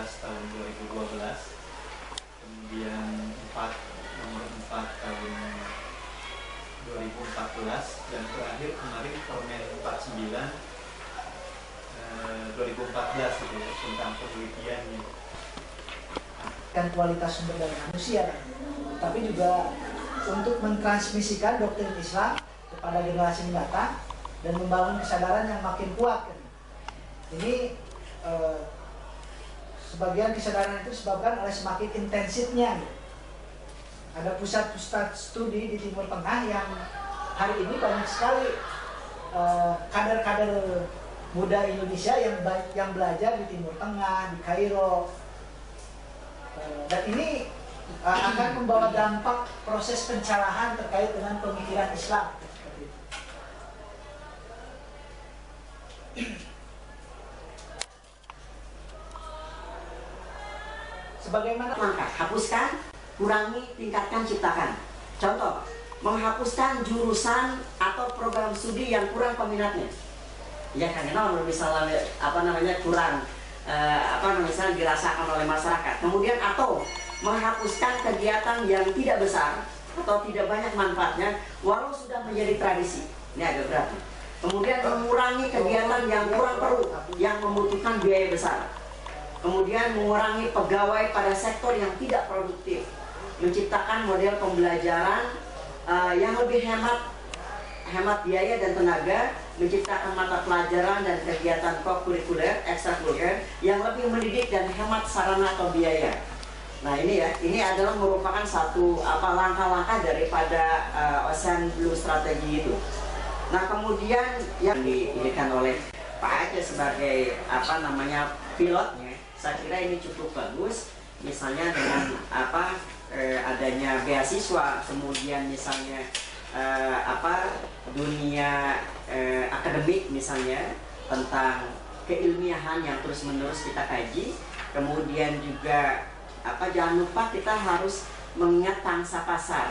tahun 2012, kemudian nomor 4 tahun 2014, dan terakhir kemarin Permen 49 2014 gitu ya, tentang penelitiannya. Kan kualitas sumber daya manusia, tapi juga untuk mentransmisikan doktrin Islam kepada generasi mendatang dan membangun kesadaran yang makin kuat. Ini sebagian kesadaran itu disebabkan oleh semakin intensifnya. Ada pusat-pusat studi di Timur Tengah yang hari ini banyak sekali kader-kader muda Indonesia yang belajar di Timur Tengah, di Kairo, dan ini akan membawa dampak proses pencerahan terkait dengan pemikiran Islam. Sebagaimana langkah, hapuskan, kurangi, tingkatkan, ciptakan. Contoh, menghapuskan jurusan atau program studi yang kurang peminatnya. Ya karena misalnya kurang misalnya dirasakan oleh masyarakat. Kemudian atau menghapuskan kegiatan yang tidak besar atau tidak banyak manfaatnya walau sudah menjadi tradisi. Ini agak berat. Kemudian mengurangi kegiatan yang kurang perlu yang membutuhkan biaya besar. Kemudian mengurangi pegawai pada sektor yang tidak produktif, menciptakan model pembelajaran yang lebih hemat biaya dan tenaga, menciptakan mata pelajaran dan kegiatan kokurikuler, ekstrakurikuler yang lebih mendidik dan hemat sarana atau biaya. Nah ini ya, ini adalah merupakan satu langkah-langkah daripada Ocean Blue Strategy itu. Nah kemudian yang diberikan oleh Pak Aceh sebagai pilotnya, saya kira ini cukup bagus. Misalnya dengan adanya beasiswa, kemudian misalnya dunia akademik misalnya tentang keilmiahan yang terus-menerus kita kaji. Kemudian juga jangan lupa kita harus mengingat pangsa pasar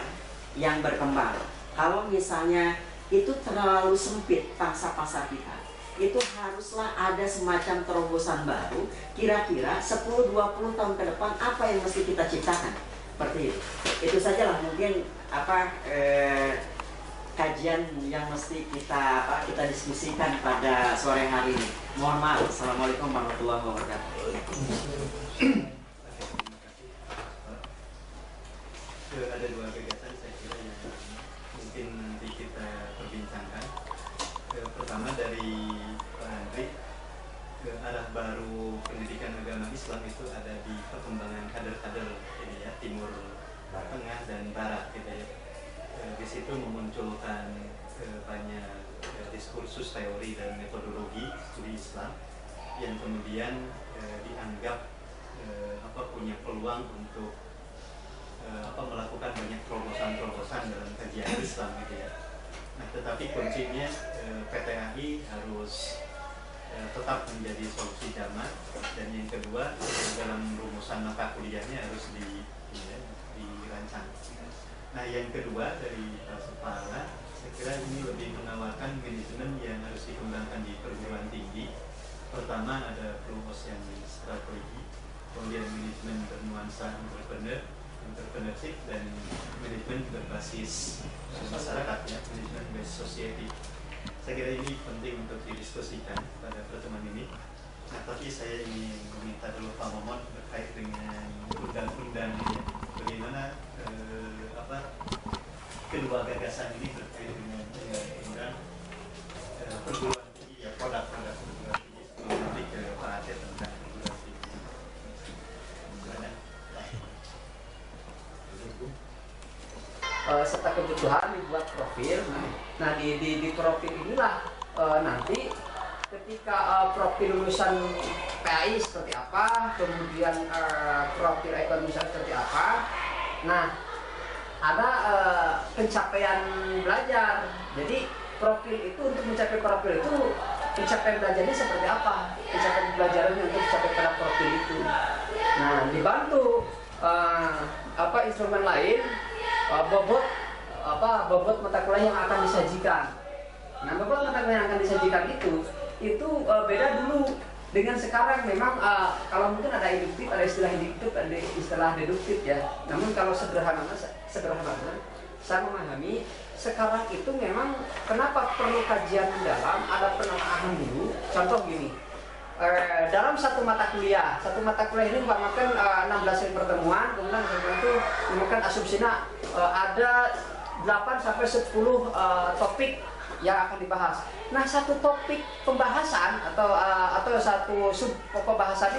yang berkembang. Kalau misalnya itu terlalu sempit pangsa pasar kita, itu haruslah ada semacam terobosan baru. Kira-kira 10-20 tahun ke depan apa yang mesti kita ciptakan, seperti itu. Itu sajalah mungkin kajian yang mesti kita diskusikan pada sore hari ini. Mohon maaf. Assalamualaikum warahmatullahi wabarakatuh. Ada dua kegiatan saya kira yang mungkin nanti kita perbincangkan. Pertama dari Pak Andri, ke arah baru pendidikan agama Islam itu ada di perkembangan kader-kader ini ya, Timur Tengah dan Barat gitu ya. Di situ memunculkan banyak diskursus teori dan metodologi studi Islam yang kemudian dianggap punya peluang untuk melakukan banyak terobosan-terobosan dalam kajian Islam gitu ya. Nah, tetapi kuncinya PTAI harus tetap menjadi solusi zaman, dan yang kedua dalam rumusan mata kuliahnya harus dirancang. Nah, yang kedua dari Sepala, saya kira ini lebih menawarkan manajemen yang harus dikembangkan di perguruan tinggi. Pertama ada Blue Ocean Strategy, kemudian manajemen bernuansa entrepreneurship, dan manajemen berbasis masyarakat ya, manajemen based society. Saya kira ini penting untuk didiskusikan pada pertemuan ini. Nah, tapi saya ingin meminta dulu Pak Momon terkait dengan undang-undang ya, bagaimana kedua gagasan ini terkait dengan undang perguruan tinggi ya, produk-produk perguruan tinggi. Sebelum nanti ke Pak Aceh tentang perguruan tinggi. Serta kebutuhan dibuat profil. Nah di profil inilah nanti ketika profil lulusan PAI seperti apa, kemudian profil ekonomi seperti apa. Nah ada pencapaian belajar. Jadi profil itu, untuk mencapai profil itu, pencapaian belajarnya seperti apa, pencapaian belajarannya untuk mencapai pada profil itu. Nah dibantu instrumen lain, bobot mata kuliah yang akan disajikan. Nah bobot mata kuliah yang akan disajikan itu beda dulu Dengan sekarang memang kalau mungkin ada induktif, ada istilah induktif, ada istilah deduktif ya. Namun kalau sederhananya saya memahami sekarang itu memang kenapa perlu kajian mendalam, ada penelaahan dulu. Contoh gini, dalam satu mata kuliah ini memakan 16 hari pertemuan, kemudian itu memakan asumsinya ada 8 sampai 10 topik yang akan dibahas. Nah, satu topik pembahasan atau satu sub pembahasan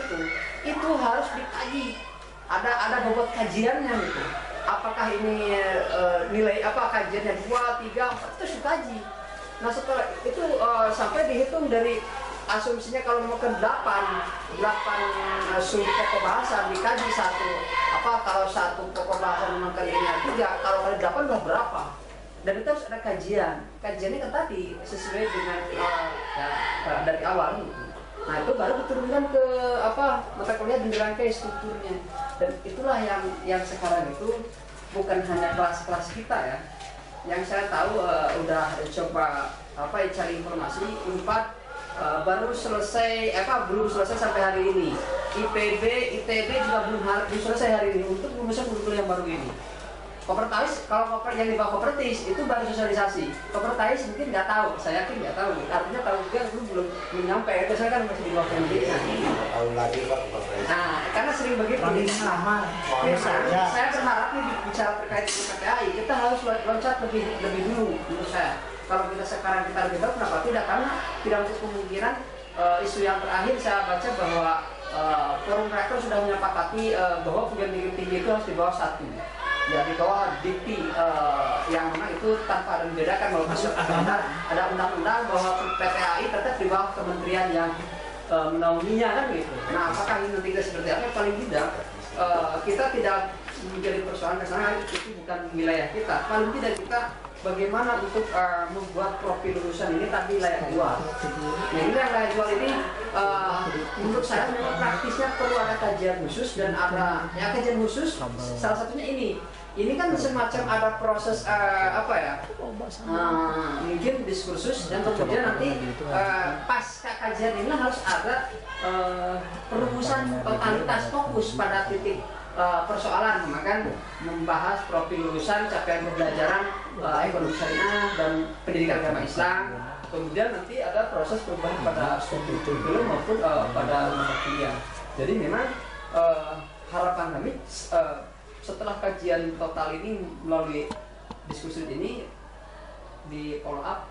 itu harus dikaji. Ada bobot kajiannya gitu. Apakah ini nilai apa kajiannya 2, 3, 4 terus dikaji. Nah, setelah itu sampai dihitung dari asumsinya kalau mau ke 8 sub pokok bahasan dikaji satu. Kalau satu pokok bahasan memakan ini 3, kalau kali 8 udah berapa? Dan itu harus ada kajian. Kajiannya kan tadi sesuai dengan dari awal. Nah, itu baru diturunkan ke mata kuliah dan dirangkai strukturnya. Dan itulah yang sekarang itu bukan hanya kelas-kelas kita ya. Yang saya tahu udah coba cari informasi, Unpad baru selesai belum selesai sampai hari ini. IPB, ITB juga belum selesai hari ini untuk merumuskan kurikulum yang baru ini. Kopertais, kalau yang di bawah kopertis itu baru sosialisasi. Kopertais mungkin nggak tahu, saya yakin nggak tahu. Artinya tahu juga belum nyampe. Biasanya kan masih di bawah kopertis. Tahun lagi Pak kopertais. Nah, karena sering begitu. Saya berharap nih bicara terkait dengan PPAI, kita harus loncat lebih dulu menurut saya. Kalau sekarang kita lebih tahu, kenapa tidak? Karena tidak untuk kemungkinan isu yang terakhir saya baca bahwa forum rektor sudah menyepakati bahwa perguruan tinggi itu harus di bawah 1. Ya, di bawah dikti yang mana itu tanpa ada membedakan bahwa ada undang-undang bahwa PPAI tetap di bawah kementerian yang menaunginya kan gitu. Nah, apakah ini nanti seperti apa? Paling tidak kita tidak menjadi persoalan karena itu bukan wilayah kita. Paling tidak kita bagaimana untuk membuat profil lulusan ini tadi layak jual. Nah, ini yang layak jual ini menurut saya memang praktisnya perlu ada kajian khusus dan ada kajian khusus. Salah satunya ini kan semacam ada proses mungkin diskursus dan kemudian nanti pasca kajian ini harus ada perumusan totalitas fokus pada titik persoalan, maka membahas profil lulusan, capaian pembelajaran ekonomi syariah dan pendidikan agama Islam. Kemudian nanti ada proses perubahan pada kurikulum maupun pada mata kuliah. Jadi memang harapan kami setelah kajian total ini melalui diskusi ini di follow up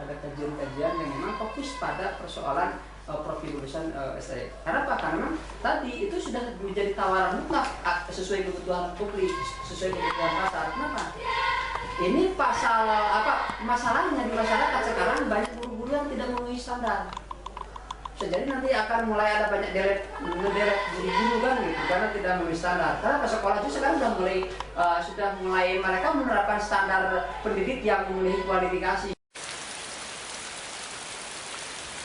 ada kajian-kajian yang memang fokus pada persoalan profil lulusan STI. Karena apa? Karena tadi itu sudah menjadi tawaran mutlak sesuai kebutuhan publik, sesuai kebutuhan pasar. Kenapa? Ini pasal masalahnya di masyarakat sekarang banyak guru-guru yang tidak memenuhi standar. Jadi nanti akan mulai ada banyak ngederet guru-guru kan gitu karena tidak memenuhi standar. Karena ke sekolah itu sekarang sudah mulai mereka menerapkan standar pendidik yang memenuhi kualifikasi.